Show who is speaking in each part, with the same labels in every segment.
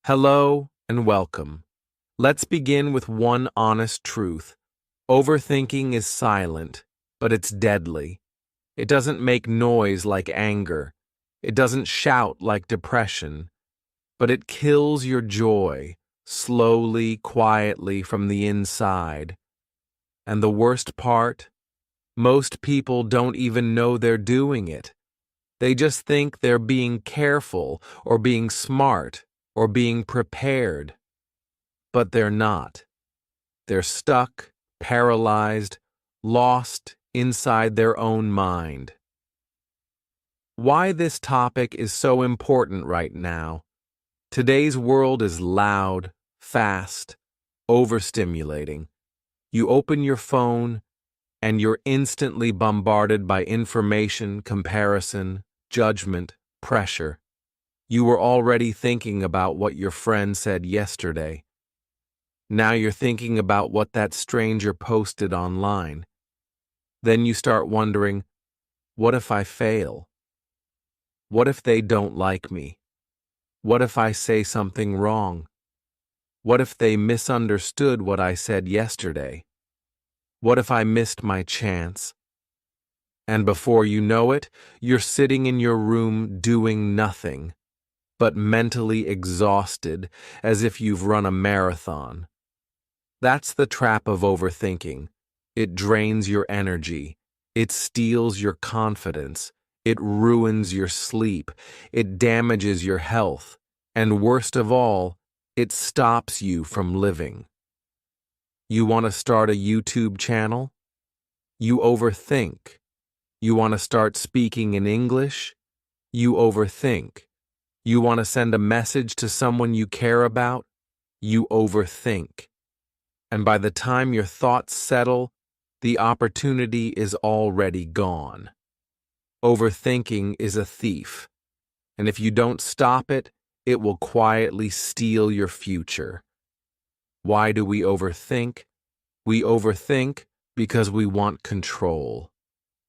Speaker 1: Hello and welcome. Let's begin with one honest truth. Overthinking is silent, but it's deadly. It doesn't make noise like anger. It doesn't shout like depression, but it kills your joy, slowly, quietly from the inside. And the worst part? Most people don't even know they're doing it. They just think they're being careful or being smart or being prepared. But they're not. They're stuck, paralyzed, lost inside their own mind. Why this topic is so important right now. Today's world is loud, fast, overstimulating. You open your phone, and you're instantly bombarded by information, comparison, judgment, pressure. You were already thinking about what your friend said yesterday. Now you're thinking about what that stranger posted online. Then you start wondering, what if I fail? What if they don't like me? What if I say something wrong? What if they misunderstood what I said yesterday? What if I missed my chance? And before you know it, you're sitting in your room doing nothing, but mentally exhausted as if you've run a marathon. That's the trap of overthinking. It drains your energy. It steals your confidence. It ruins your sleep. It damages your health. And worst of all, it stops you from living. You want to start a YouTube channel? You overthink. You want to start speaking in English? You overthink. You want to send a message to someone you care about? You overthink. And by the time your thoughts settle, the opportunity is already gone. Overthinking is a thief, and if you don't stop it, it will quietly steal your future. Why do we overthink? We overthink because we want control.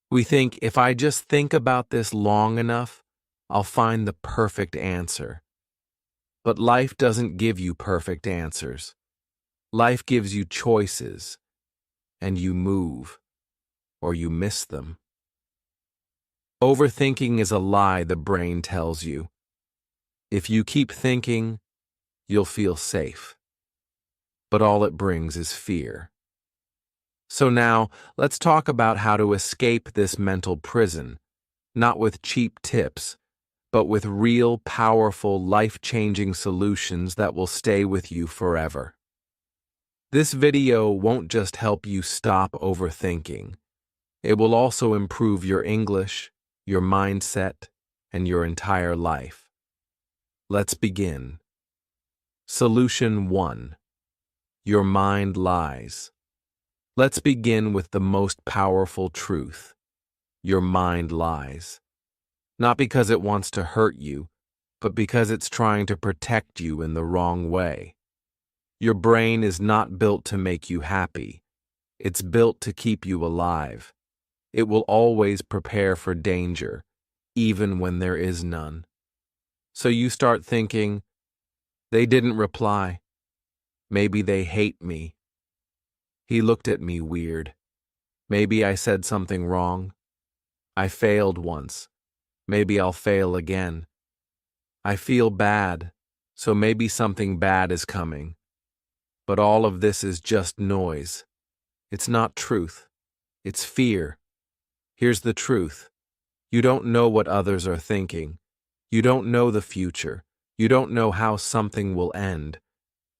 Speaker 1: We think, if I just think about this long enough, I'll find the perfect answer. But life doesn't give you perfect answers. Life gives you choices, and you move, or you miss them. Overthinking is a lie the brain tells you. If you keep thinking, you'll feel safe. But all it brings is fear. So now, let's talk about how to escape this mental prison, not with cheap tips, but with real, powerful, life-changing solutions that will stay with you forever. This video won't just help you stop overthinking. It will also improve your English, your mindset, and your entire life. Let's begin. Solution 1. Your mind lies. Let's begin with the most powerful truth. Your mind lies. Not because it wants to hurt you, but because it's trying to protect you in the wrong way. Your brain is not built to make you happy. It's built to keep you alive. It will always prepare for danger, even when there is none. So you start thinking, they didn't reply. Maybe they hate me. He looked at me weird. Maybe I said something wrong. I failed once. Maybe I'll fail again. I feel bad, so maybe something bad is coming. But all of this is just noise. It's not truth. It's fear. Here's the truth. You don't know what others are thinking. You don't know the future. You don't know how something will end.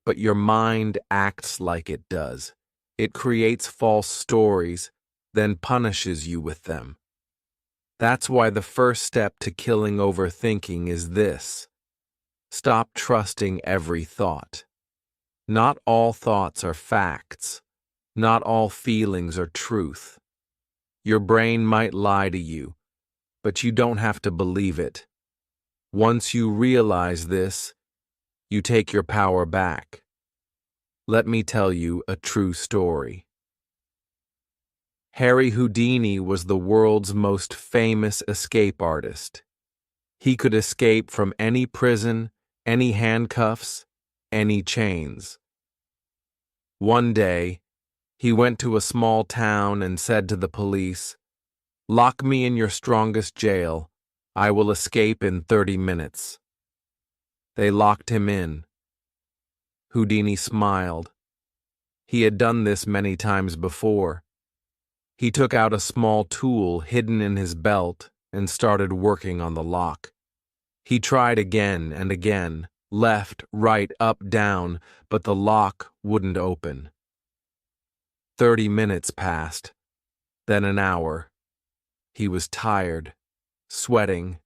Speaker 1: But your mind acts like it does. It creates false stories, then punishes you with them. That's why the first step to killing overthinking is this. Stop trusting every thought. Not all thoughts are facts. Not all feelings are truth. Your brain might lie to you, but you don't have to believe it. Once you realize this, you take your power back. Let me tell you a true story. Harry Houdini was the world's most famous escape artist. He could escape from any prison, Any handcuffs, any chains. One day, he went to a small town and said to the police, "Lock me in your strongest jail. I will escape in 30 minutes." They locked him in. Houdini smiled. He had done this many times before. He took out a small tool hidden in his belt and started working on the lock. He tried again and again, left, right, up, down, but the lock wouldn't open. 30 minutes passed, then an hour. He was tired, sweating,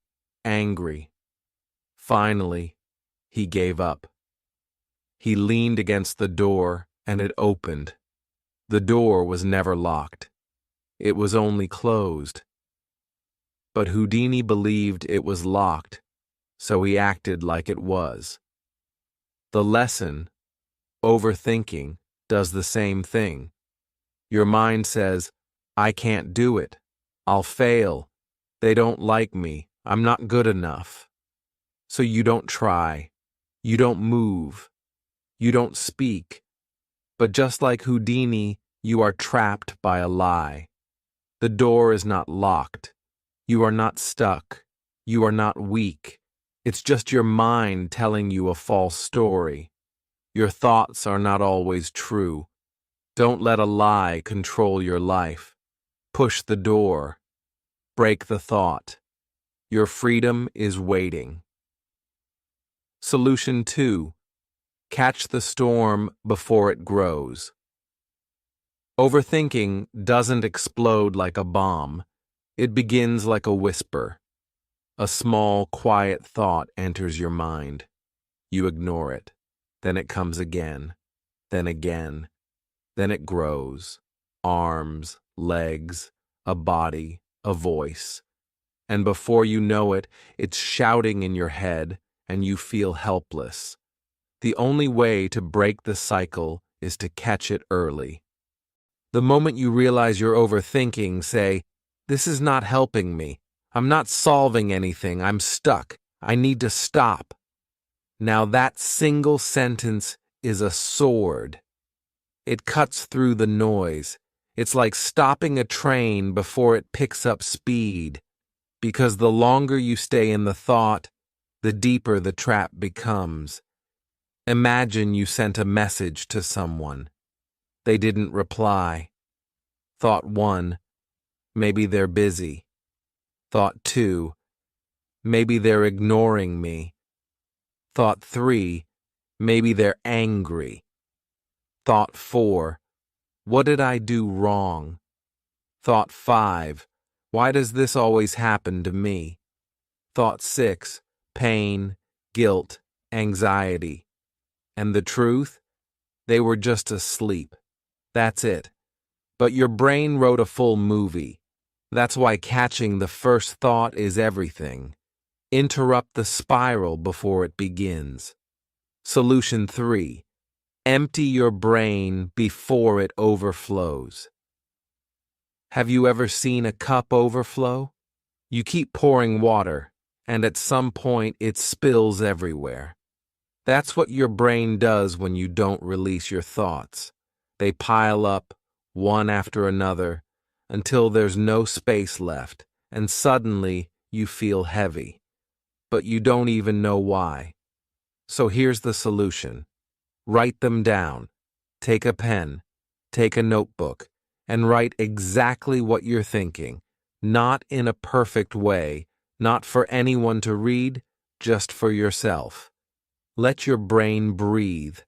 Speaker 1: angry. Finally, he gave up. He leaned against the door and it opened. The door was never locked. It was only closed. But Houdini believed it was locked, so he acted like it was. The lesson, overthinking, does the same thing. Your mind says, "I can't do it. I'll fail. They don't like me. I'm not good enough." So you don't try. You don't move. You don't speak. But just like Houdini, you are trapped by a lie. The door is not locked. You are not stuck. You are not weak. It's just your mind telling you a false story. Your thoughts are not always true. Don't let a lie control your life. Push the door. Break the thought. Your freedom is waiting. Solution 2. Catch the storm before it grows. Overthinking doesn't explode like a bomb. It begins like a whisper. A small, quiet thought enters your mind. You ignore it. Then it comes again. Then again. Then it grows. Arms, legs, a body, a voice. And before you know it, it's shouting in your head, and you feel helpless. The only way to break the cycle is to catch it early. The moment you realize you're overthinking, say, "This is not helping me. I'm not solving anything. I'm stuck. I need to stop." Now that single sentence is a sword. It cuts through the noise. It's like stopping a train before it picks up speed, because the longer you stay in the thought, the deeper the trap becomes. Imagine you sent a message to someone. They didn't reply. Thought 1, maybe they're busy. Thought 2, maybe they're ignoring me. Thought 3, maybe they're angry. Thought 4, what did I do wrong? Thought 5, why does this always happen to me? Thought 6, pain, guilt, anxiety. And the truth? They were just asleep. That's it. But your brain wrote a full movie. That's why catching the first thought is everything. Interrupt the spiral before it begins. Solution 3. Empty your brain before it overflows. Have you ever seen a cup overflow? You keep pouring water, and at some point it spills everywhere. That's what your brain does when you don't release your thoughts. They pile up, one after another, until there's no space left, and suddenly you feel heavy. But you don't even know why. So here's the solution. Write them down. Take a pen, take a notebook, and write exactly what you're thinking. Not in a perfect way, not for anyone to read, just for yourself. Let your brain breathe,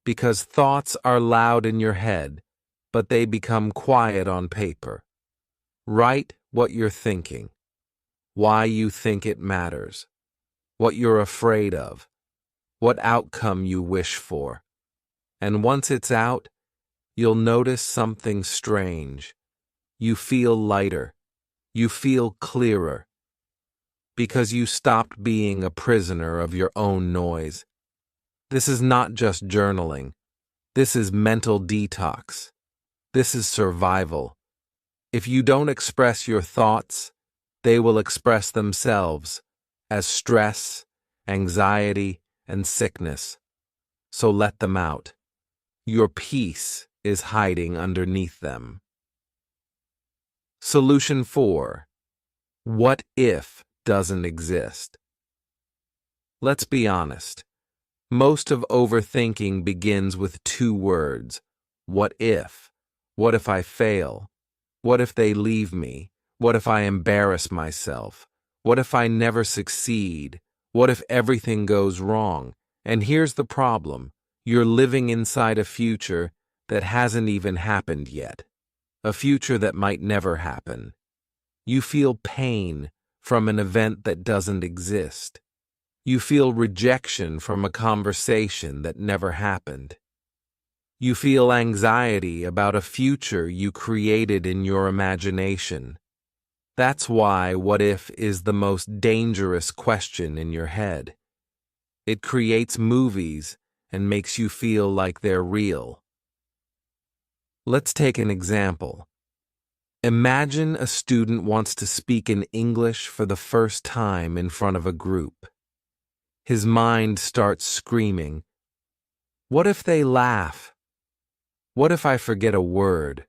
Speaker 1: because thoughts are loud in your head, but they become quiet on paper. Write what you're thinking, why you think it matters, what you're afraid of, what outcome you wish for. And once it's out, you'll notice something strange. You feel lighter. You feel clearer. Because you stopped being a prisoner of your own noise. This is not just journaling. This is mental detox. This is survival. If you don't express your thoughts, they will express themselves as stress, anxiety, and sickness. So let them out. Your peace is hiding underneath them. Solution 4. What if doesn't exist? Let's be honest. Most of overthinking begins with 2 words. What if? What if I fail? What if they leave me? What if I embarrass myself? What if I never succeed? What if everything goes wrong? And here's the problem. You're living inside a future that hasn't even happened yet. A future that might never happen. You feel pain from an event that doesn't exist. You feel rejection from a conversation that never happened. You feel anxiety about a future you created in your imagination. That's why what if is the most dangerous question in your head. It creates movies and makes you feel like they're real. Let's take an example. Imagine a student wants to speak in English for the first time in front of a group. His mind starts screaming, "What if they laugh? What if I forget a word?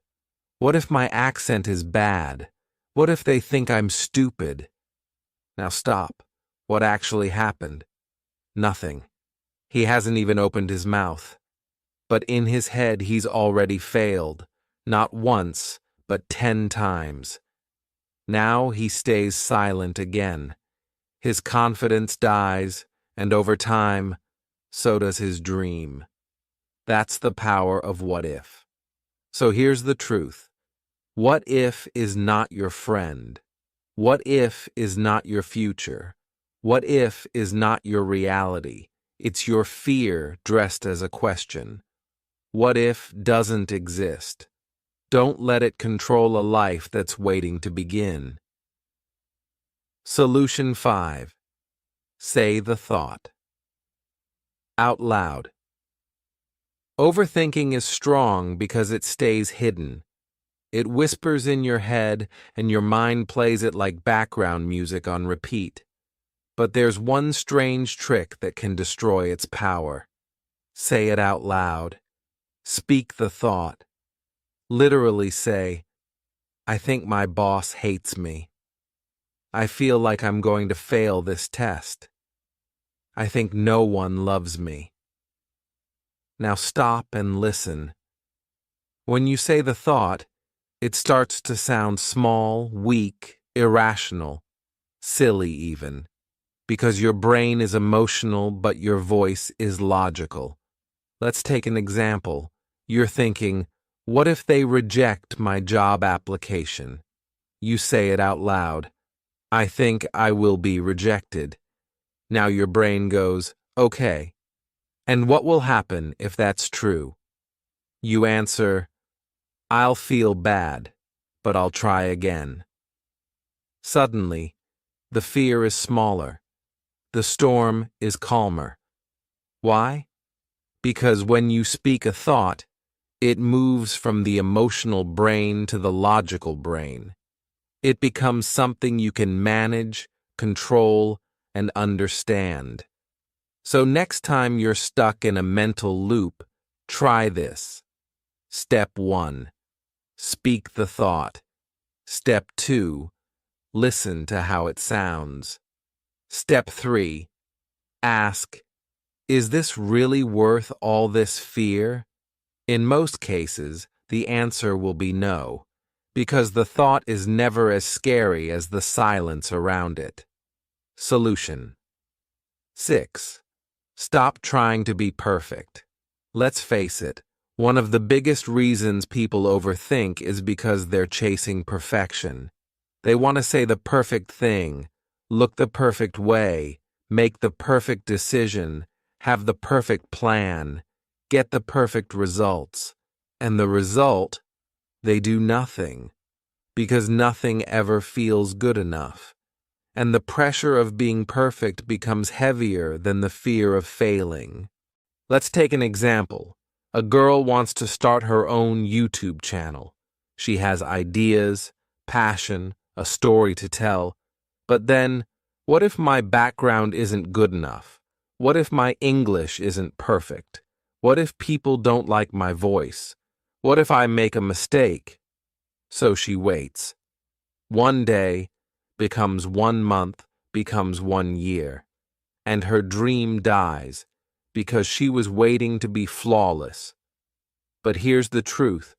Speaker 1: What if my accent is bad? What if they think I'm stupid?" Now stop. What actually happened? Nothing. He hasn't even opened his mouth. But in his head, he's already failed. Not once, but 10 times. Now he stays silent again. His confidence dies, and over time, so does his dream. That's the power of what if. So here's the truth. What if is not your friend. What if is not your future. What if is not your reality. It's your fear dressed as a question. What if doesn't exist. Don't let it control a life that's waiting to begin. Solution 5. Say the thought. Out loud. Overthinking is strong because it stays hidden. It whispers in your head and your mind plays it like background music on repeat. But there's one strange trick that can destroy its power. Say it out loud. Speak the thought. Literally say, "I think my boss hates me. I feel like I'm going to fail this test. I think no one loves me." Now stop and listen. When you say the thought, it starts to sound small, weak, irrational, silly even, because your brain is emotional but your voice is logical. Let's take an example. You're thinking, "What if they reject my job application?" You say it out loud. "I think I will be rejected." Now your brain goes, "Okay. And what will happen if that's true?" You answer, "I'll feel bad, but I'll try again." Suddenly, the fear is smaller. The storm is calmer. Why? Because when you speak a thought, it moves from the emotional brain to the logical brain. It becomes something you can manage, control, and understand. So next time you're stuck in a mental loop, try this. Step 1. Speak the thought. Step 2. Listen to how it sounds. Step 3. Ask, is this really worth all this fear? In most cases, the answer will be no, because the thought is never as scary as the silence around it. Solution. 6. Stop trying to be perfect. Let's face it, one of the biggest reasons people overthink is because they're chasing perfection. They want to say the perfect thing, look the perfect way, make the perfect decision, have the perfect plan, get the perfect results. And the result? They do nothing, because nothing ever feels good enough. And the pressure of being perfect becomes heavier than the fear of failing. Let's take an example. A girl wants to start her own YouTube channel. She has ideas, passion, a story to tell. But then, what if my background isn't good enough? What if my English isn't perfect? What if people don't like my voice? What if I make a mistake? So she waits. One day becomes 1 month, becomes 1 year, and her dream dies because she was waiting to be flawless. But here's the truth.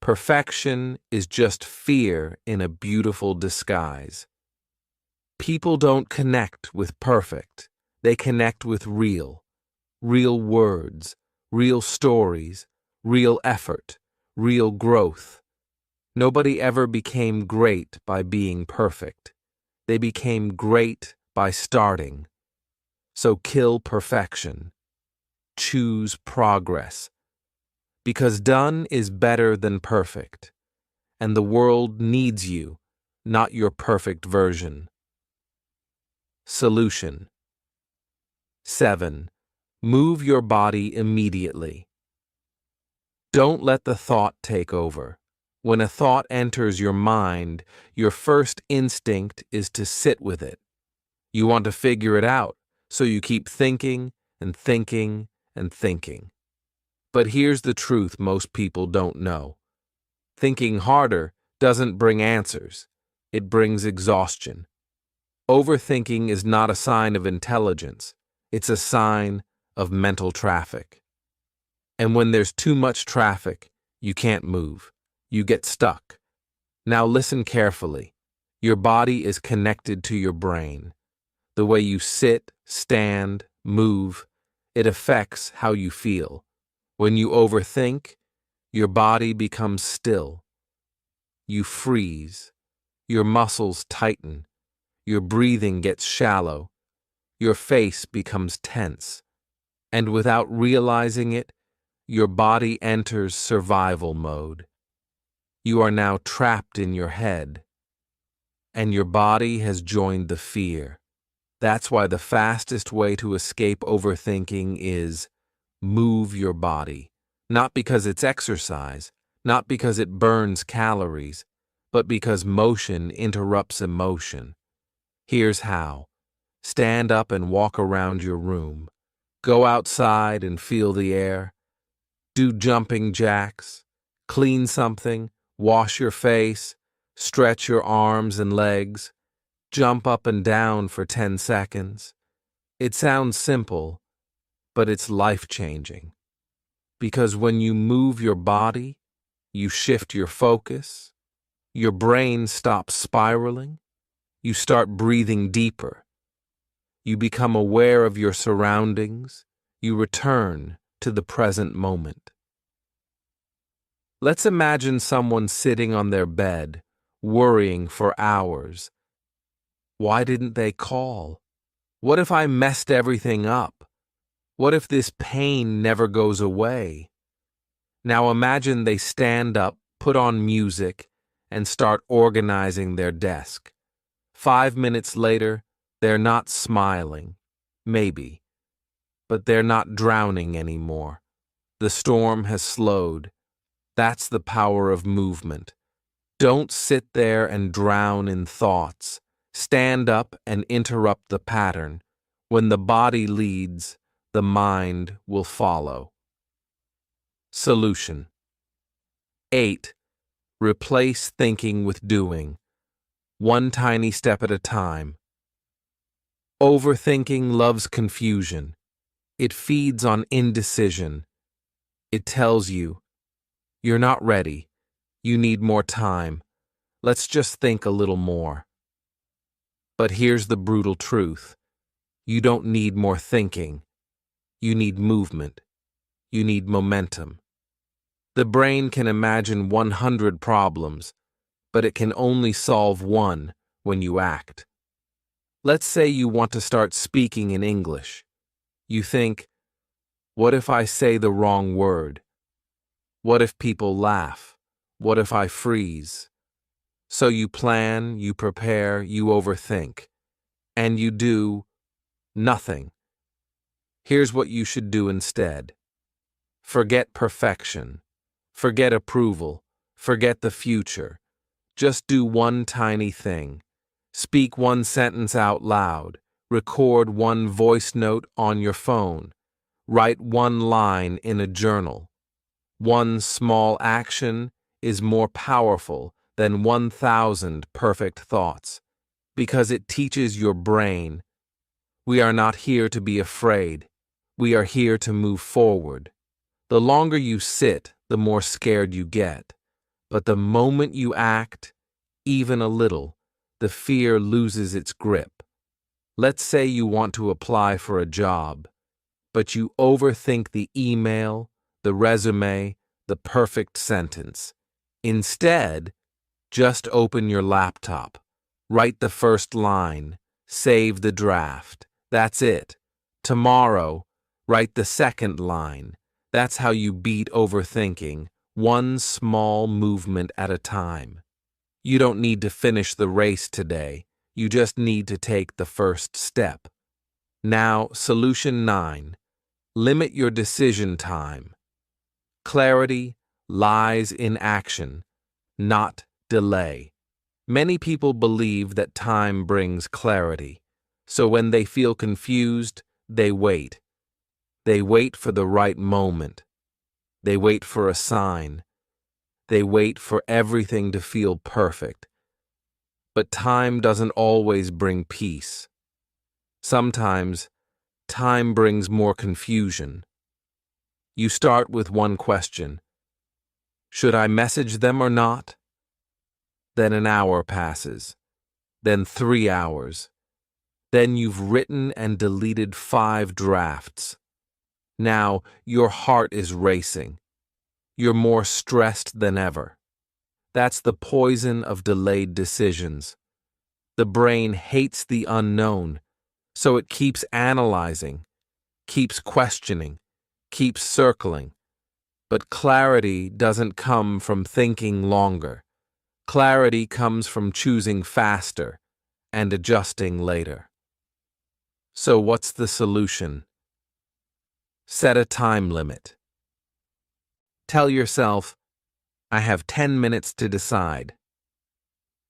Speaker 1: Perfection is just fear in a beautiful disguise. People don't connect with perfect. They connect with real. Real words, real stories, real effort, real growth. Nobody ever became great by being perfect. They became great by starting. So kill perfection. Choose progress. Because done is better than perfect. And the world needs you, not your perfect version. Solution. 7. Move your body immediately. Don't let the thought take over. When a thought enters your mind, your first instinct is to sit with it. You want to figure it out, so you keep thinking and thinking and thinking. But here's the truth most people don't know. Thinking harder doesn't bring answers. It brings exhaustion. Overthinking is not a sign of intelligence. It's a sign of mental traffic. And when there's too much traffic, you can't move. You get stuck. Now listen carefully. Your body is connected to your brain. The way you sit, stand, move, it affects how you feel. When you overthink, your body becomes still. You freeze. Your muscles tighten. Your breathing gets shallow. Your face becomes tense. And without realizing it, your body enters survival mode. You are now trapped in your head. And your body has joined the fear. That's why the fastest way to escape overthinking is move your body. Not because it's exercise, not because it burns calories, but because motion interrupts emotion. Here's how. Stand up and walk around your room. Go outside and feel the air. Do jumping jacks. Clean something. Wash your face. Stretch your arms and legs. Jump up and down for 10 seconds. It sounds simple, but it's life-changing. Because when you move your body, you shift your focus, your brain stops spiraling, you start breathing deeper, you become aware of your surroundings, you return to the present moment. Let's imagine someone sitting on their bed, worrying for hours. Why didn't they call? What if I messed everything up? What if this pain never goes away? Now imagine they stand up, put on music, and start organizing their desk. 5 minutes later, they're not smiling. Maybe. But they're not drowning anymore. The storm has slowed. That's the power of movement. Don't sit there and drown in thoughts. Stand up and interrupt the pattern. When the body leads, the mind will follow. Solution. 8. Replace thinking with doing. One tiny step at a time. Overthinking loves confusion. It feeds on indecision. It tells you, you're not ready. You need more time. Let's just think a little more. But here's the brutal truth. You don't need more thinking. You need movement. You need momentum. The brain can imagine 100 problems, but it can only solve one when you act. Let's say you want to start speaking in English. You think, what if I say the wrong word? What if people laugh? What if I freeze? So you plan, you prepare, you overthink, and you do nothing. Here's what you should do instead. Forget perfection. Forget approval. Forget the future. Just do one tiny thing. Speak one sentence out loud. Record one voice note on your phone. Write one line in a journal. One small action is more powerful than 1,000 perfect thoughts because it teaches your brain. We are not here to be afraid. We are here to move forward. The longer you sit, the more scared you get. But the moment you act, even a little, the fear loses its grip. Let's say you want to apply for a job, but you overthink the email, the resume, the perfect sentence. Instead, just open your laptop, write the first line, save the draft. That's it. Tomorrow, write the second line. That's how you beat overthinking, one small movement at a time. You don't need to finish the race today. You just need to take the first step. Now, solution 9. Limit your decision time. Clarity lies in action, not delay. Many people believe that time brings clarity, so when they feel confused, they wait. They wait for the right moment. They wait for a sign. They wait for everything to feel perfect. But time doesn't always bring peace. Sometimes, time brings more confusion. You start with one question. Should I message them or not? Then an hour passes. Then 3 hours. Then you've written and deleted 5 drafts. Now your heart is racing. You're more stressed than ever. That's the poison of delayed decisions. The brain hates the unknown, so it keeps analyzing, keeps questioning, keeps circling. But clarity doesn't come from thinking longer. Clarity comes from choosing faster and adjusting later. So what's the solution? Set a time limit. Tell yourself, I have 10 minutes to decide.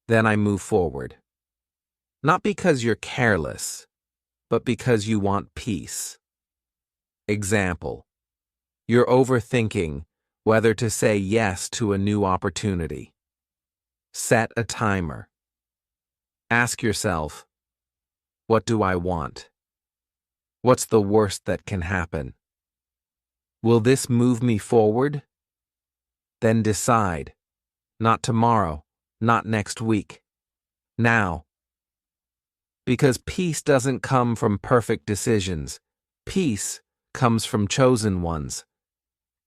Speaker 1: Then I move forward. Not because you're careless, but because you want peace. Example. You're overthinking whether to say yes to a new opportunity. Set a timer. Ask yourself, what do I want? What's the worst that can happen? Will this move me forward? Then decide. Not tomorrow, not next week. Now. Because peace doesn't come from perfect decisions. Peace comes from chosen ones.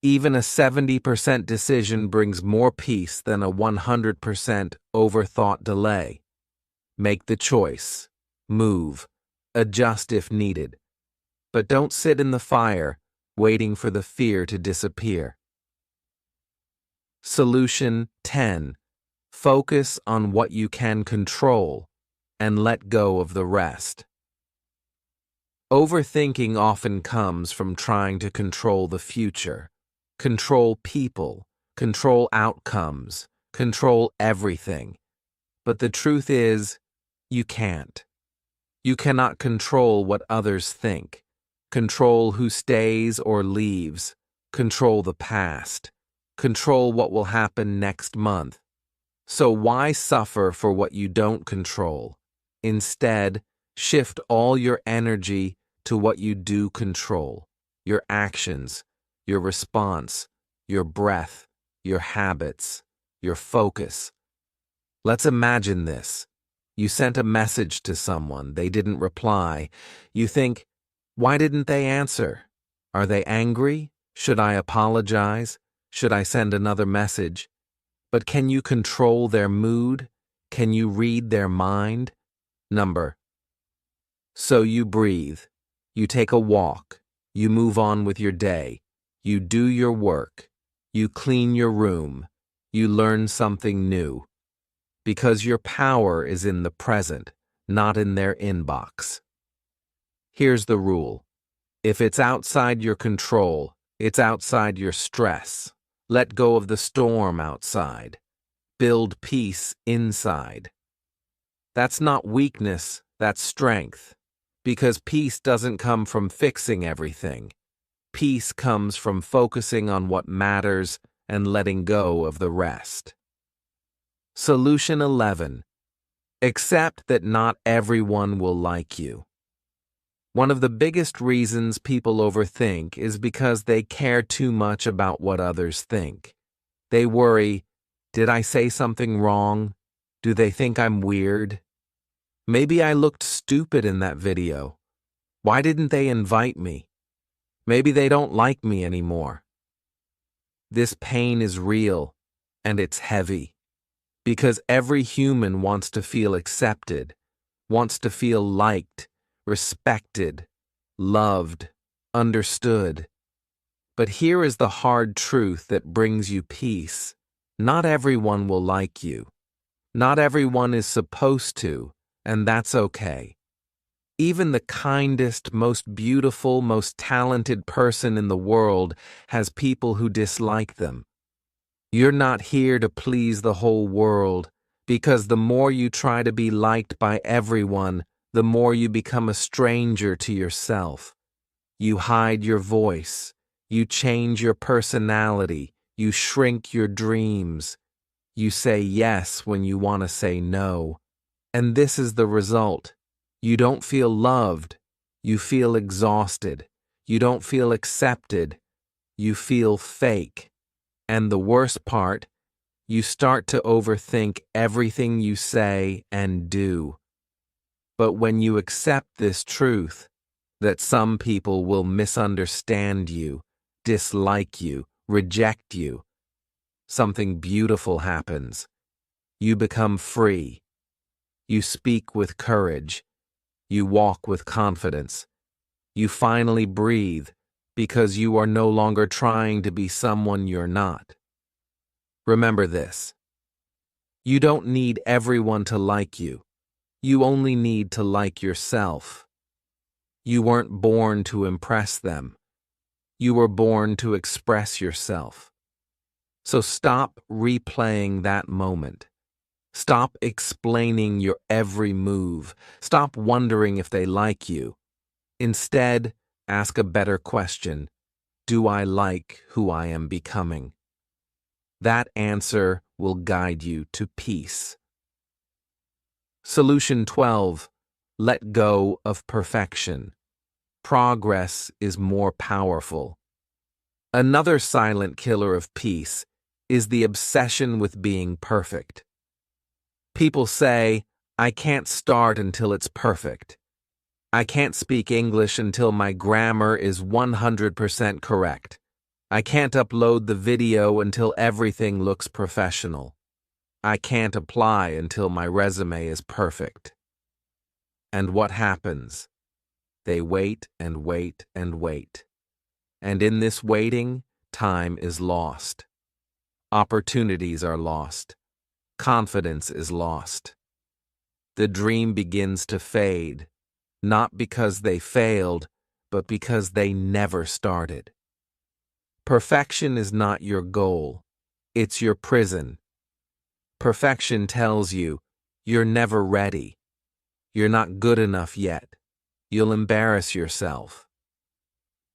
Speaker 1: Even a 70% decision brings more peace than a 100% overthought delay. Make the choice. Move. Adjust if needed. But don't sit in the fire, waiting for the fear to disappear. Solution 10. Focus on what you can control and let go of the rest. Overthinking often comes from trying to control the future, control people, control outcomes, control everything. But the truth is, you can't. You cannot control what others think, control who stays or leaves, control the past, control what will happen next month. So why suffer for what you don't control? Instead, shift all your energy to what you do control, your actions, your response, your breath, your habits, your focus. Let's imagine this. You sent a message to someone, they didn't reply. You think, why didn't they answer? Are they angry? Should I apologize? Should I send another message? But can you control their mood? Can you read their mind? So you breathe. You take a walk. You move on with your day. You do your work. You clean your room. You learn something new. Because your power is in the present, not in their inbox. Here's the rule. If it's outside your control, it's outside your stress. Let go of the storm outside. Build peace inside. That's not weakness, that's strength. Because peace doesn't come from fixing everything. Peace comes from focusing on what matters and letting go of the rest. Solution 11. Accept that not everyone will like you. One of the biggest reasons people overthink is because they care too much about what others think. They worry, did I say something wrong? Do they think I'm weird? Maybe I looked stupid in that video. Why didn't they invite me? Maybe they don't like me anymore. This pain is real, and it's heavy. Because every human wants to feel accepted, wants to feel liked, respected, loved, understood. But here is the hard truth that brings you peace. Not everyone will like you. Not everyone is supposed to, and that's okay. Even the kindest, most beautiful, most talented person in the world has people who dislike them. You're not here to please the whole world, because the more you try to be liked by everyone, the more you become a stranger to yourself. You hide your voice, you change your personality, you shrink your dreams. You say yes when you want to say no. And this is the result. You don't feel loved, you feel exhausted. You don't feel accepted, you feel fake. And the worst part, you start to overthink everything you say and do. But when you accept this truth, that some people will misunderstand you, dislike you, reject you, something beautiful happens. You become free. You speak with courage. You walk with confidence. You finally breathe because you are no longer trying to be someone you're not. Remember this. You don't need everyone to like you. You only need to like yourself. You weren't born to impress them. You were born to express yourself. So stop replaying that moment. Stop explaining your every move. Stop wondering if they like you. Instead, ask a better question. Do I like who I am becoming? That answer will guide you to peace. Solution 12. Let go of perfection. Progress is more powerful. Another silent killer of peace is the obsession with being perfect. People say, I can't start until it's perfect. I can't speak English until my grammar is 100% correct. I can't upload the video until everything looks professional. I can't apply until my resume is perfect. And what happens? They wait and wait and wait. And in this waiting, time is lost. Opportunities are lost. Confidence is lost. The dream begins to fade, not because they failed, but because they never started. Perfection is not your goal. It's your prison. Perfection tells you, you're never ready. You're not good enough yet. You'll embarrass yourself.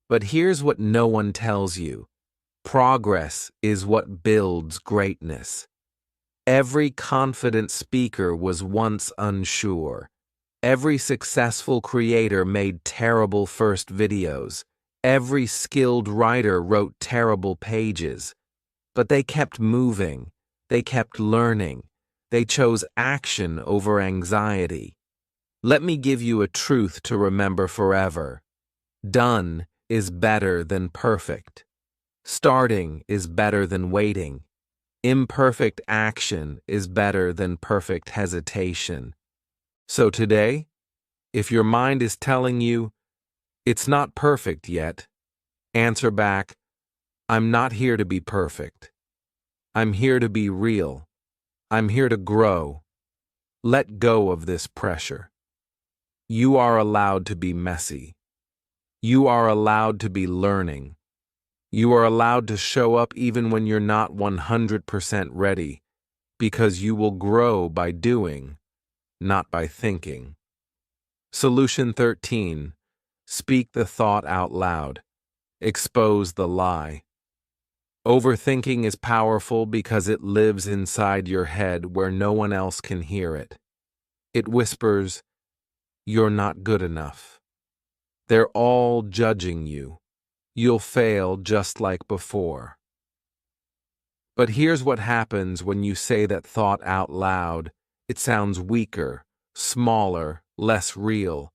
Speaker 1: But here's what no one tells you. Progress is what builds greatness. Every confident speaker was once unsure. Every successful creator made terrible first videos. Every skilled writer wrote terrible pages. But they kept moving. They kept learning. They chose action over anxiety. Let me give you a truth to remember forever. Done is better than perfect. Starting is better than waiting. Imperfect action is better than perfect hesitation. So today, if your mind is telling you, it's not perfect yet, answer back, I'm not here to be perfect. I'm here to be real. I'm here to grow. Let go of this pressure. You are allowed to be messy. You are allowed to be learning. You are allowed to show up even when you're not 100% ready, because you will grow by doing, not by thinking. Solution 13. Speak the thought out loud. Expose the lie. Overthinking is powerful because it lives inside your head where no one else can hear it. It whispers, "You're not good enough. They're all judging you. You'll fail just like before." But here's what happens when you say that thought out loud. It sounds weaker, smaller, less real.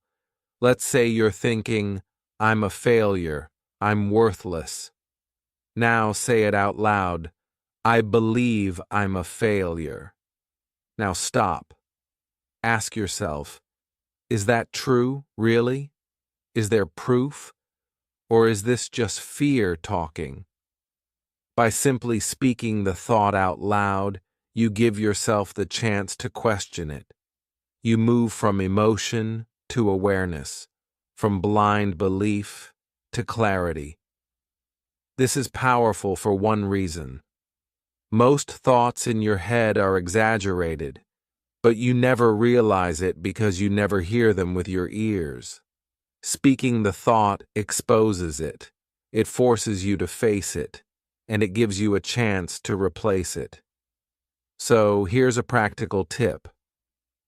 Speaker 1: Let's say you're thinking, "I'm a failure. I'm worthless." Now say it out loud. "I believe I'm a failure." Now stop. Ask yourself, is that true, really? Is there proof? Or is this just fear talking? By simply speaking the thought out loud, you give yourself the chance to question it. You move from emotion to awareness, from blind belief to clarity. This is powerful for one reason. Most thoughts in your head are exaggerated, but you never realize it because you never hear them with your ears. Speaking the thought exposes it. It forces you to face it, and it gives you a chance to replace it. So here's a practical tip.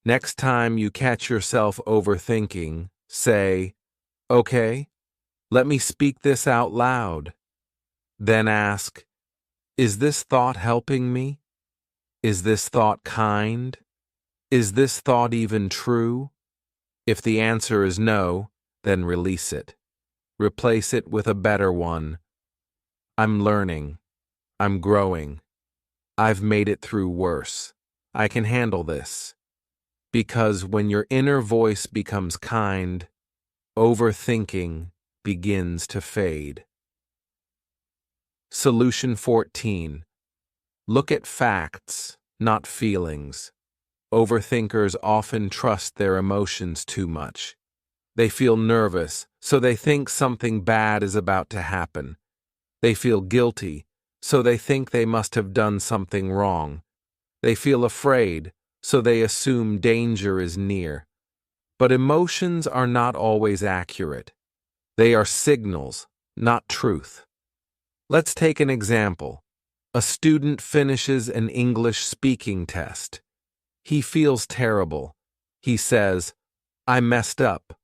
Speaker 1: Next time you catch yourself overthinking, say, "Okay, let me speak this out loud." Then ask, is this thought helping me? Is this thought kind? Is this thought even true? If the answer is no, then release it. Replace it with a better one. "I'm learning. I'm growing. I've made it through worse. I can handle this." Because when your inner voice becomes kind, overthinking begins to fade. Solution 14. Look at facts, not feelings. Overthinkers often trust their emotions too much. They feel nervous, so they think something bad is about to happen. They feel guilty, so they think they must have done something wrong. They feel afraid, so they assume danger is near. But emotions are not always accurate. They are signals, not truth. Let's take an example. A student finishes an English speaking test. He feels terrible. He says, "I messed up.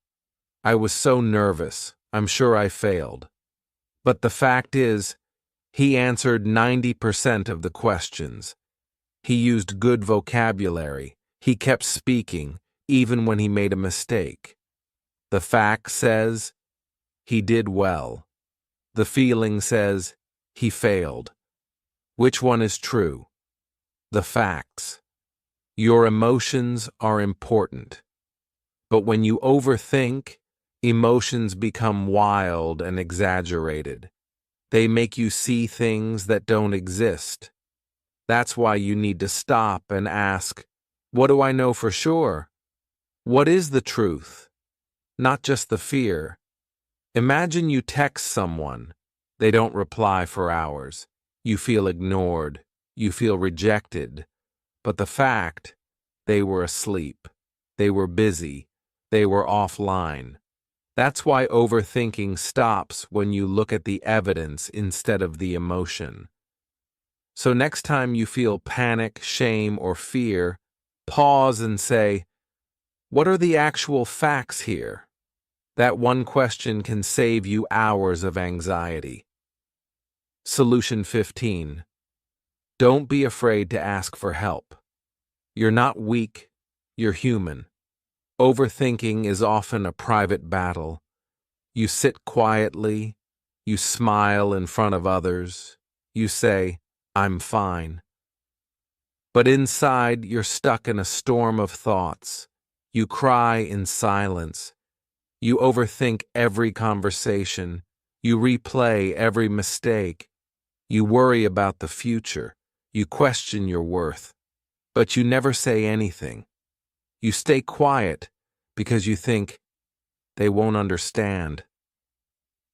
Speaker 1: I was so nervous. I'm sure I failed." But the fact is, he answered 90% of the questions. He used good vocabulary. He kept speaking, even when he made a mistake. The fact says he did well. The feeling says he failed. Which one is true? The facts. Your emotions are important. But when you overthink, emotions become wild and exaggerated. They make you see things that don't exist. That's why you need to stop and ask, what do I know for sure? What is the truth? Not just the fear. Imagine you text someone. They don't reply for hours. You feel ignored. You feel rejected. But the fact, they were asleep. They were busy. They were offline. That's why overthinking stops when you look at the evidence instead of the emotion. So next time you feel panic, shame, or fear, pause and say, what are the actual facts here? That one question can save you hours of anxiety. Solution 15. Don't be afraid to ask for help. You're not weak, you're human. Overthinking is often a private battle. You sit quietly, you smile in front of others, you say, "I'm fine." But inside, you're stuck in a storm of thoughts. You cry in silence. You overthink every conversation. You replay every mistake. You worry about the future. You question your worth. But you never say anything. You stay quiet because you think, they won't understand.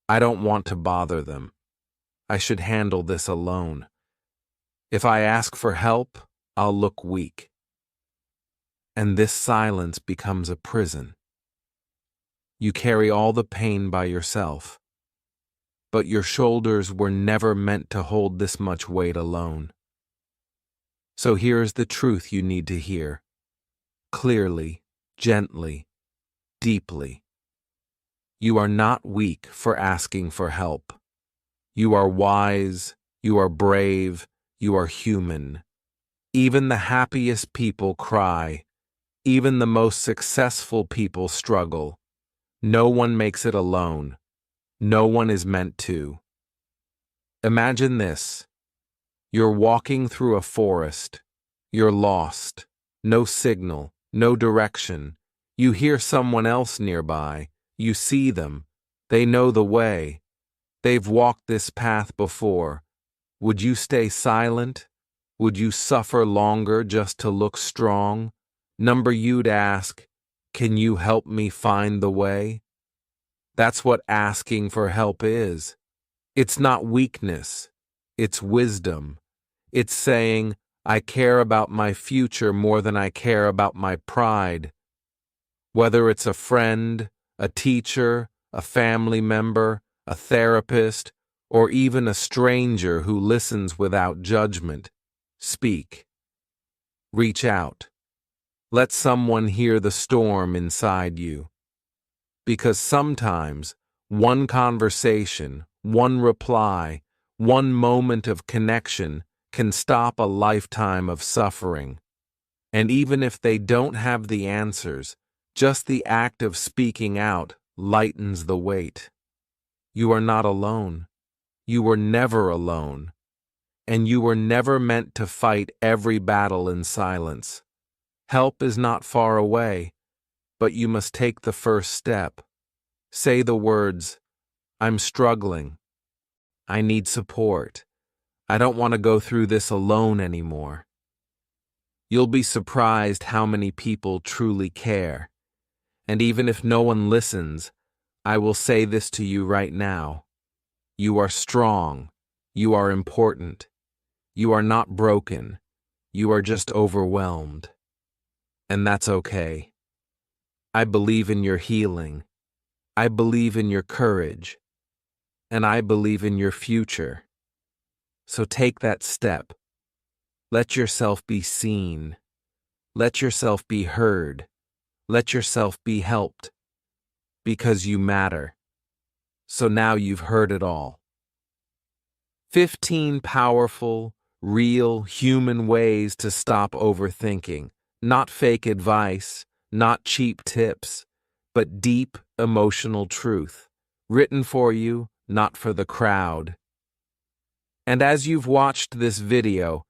Speaker 1: I don't want to bother them. I should handle this alone. If I ask for help, I'll look weak. And this silence becomes a prison. You carry all the pain by yourself. But your shoulders were never meant to hold this much weight alone. So here's the truth you need to hear. Clearly, gently, deeply. You are not weak for asking for help. You are wise, you are brave, you are human. Even the happiest people cry. Even the most successful people struggle. No one makes it alone. No one is meant to. Imagine this. You're walking through a forest. You're lost. No signal, no direction. You hear someone else nearby. You see them. They know the way. They've walked this path before. Would you stay silent? Would you suffer longer just to look strong? Number you'd ask, can you help me find the way? That's what asking for help is. It's not weakness. It's wisdom. It's saying, I care about my future more than I care about my pride. Whether it's a friend, a teacher, a family member, a therapist, or even a stranger who listens without judgment, speak. Reach out. Let someone hear the storm inside you. Because sometimes one conversation, one reply, one moment of connection can stop a lifetime of suffering. And even if they don't have the answers, just the act of speaking out lightens the weight. You are not alone. You were never alone. And you were never meant to fight every battle in silence. Help is not far away, but you must take the first step. Say the words, I'm struggling. I need support. I don't want to go through this alone anymore. You'll be surprised how many people truly care. And even if no one listens, I will say this to you right now. You are strong. You are important. You are not broken. You are just overwhelmed. And that's okay. I believe in your healing. I believe in your courage. And I believe in your future. So take that step. Let yourself be seen. Let yourself be heard. Let yourself be helped. Because you matter. So now you've heard it all. 15 powerful, real, human ways to stop overthinking. Not fake advice, not cheap tips, but deep, emotional truth. Written for you, not for the crowd. And as you've watched this video,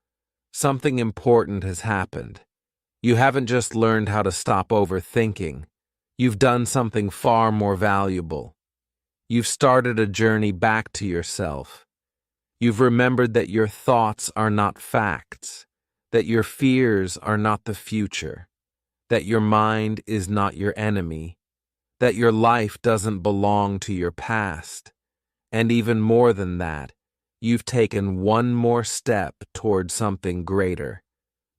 Speaker 1: something important has happened. You haven't just learned how to stop overthinking. You've done something far more valuable. You've started a journey back to yourself. You've remembered that your thoughts are not facts, that your fears are not the future, that your mind is not your enemy, that your life doesn't belong to your past, and even more than that, you've taken one more step toward something greater.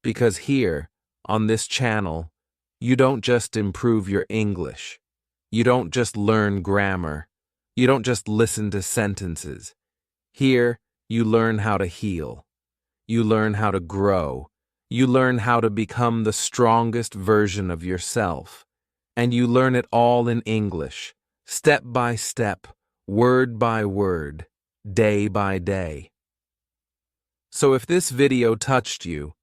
Speaker 1: Because here, on this channel, you don't just improve your English. You don't just learn grammar. You don't just listen to sentences. Here, you learn how to heal. You learn how to grow. You learn how to become the strongest version of yourself. And you learn it all in English, step by step, word by word, day by day. So if this video touched you,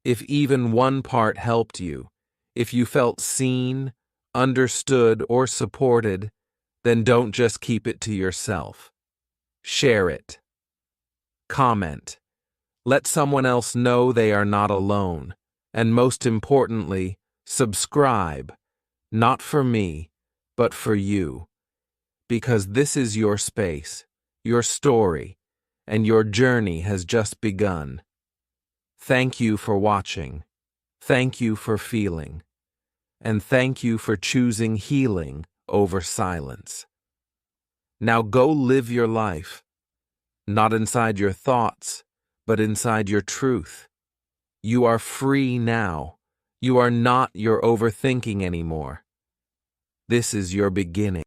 Speaker 1: if even one part helped you, if you felt seen, understood, or supported, then don't just keep it to yourself. Share it. Comment. Let someone else know they are not alone. And most importantly, subscribe. Not for me, but for you. Because this is your space, your story, and your journey has just begun. Thank you for watching. Thank you for feeling. And thank you for choosing healing over silence. Now go live your life. Not inside your thoughts, but inside your truth. You are free now. You are not your overthinking anymore. This is your beginning.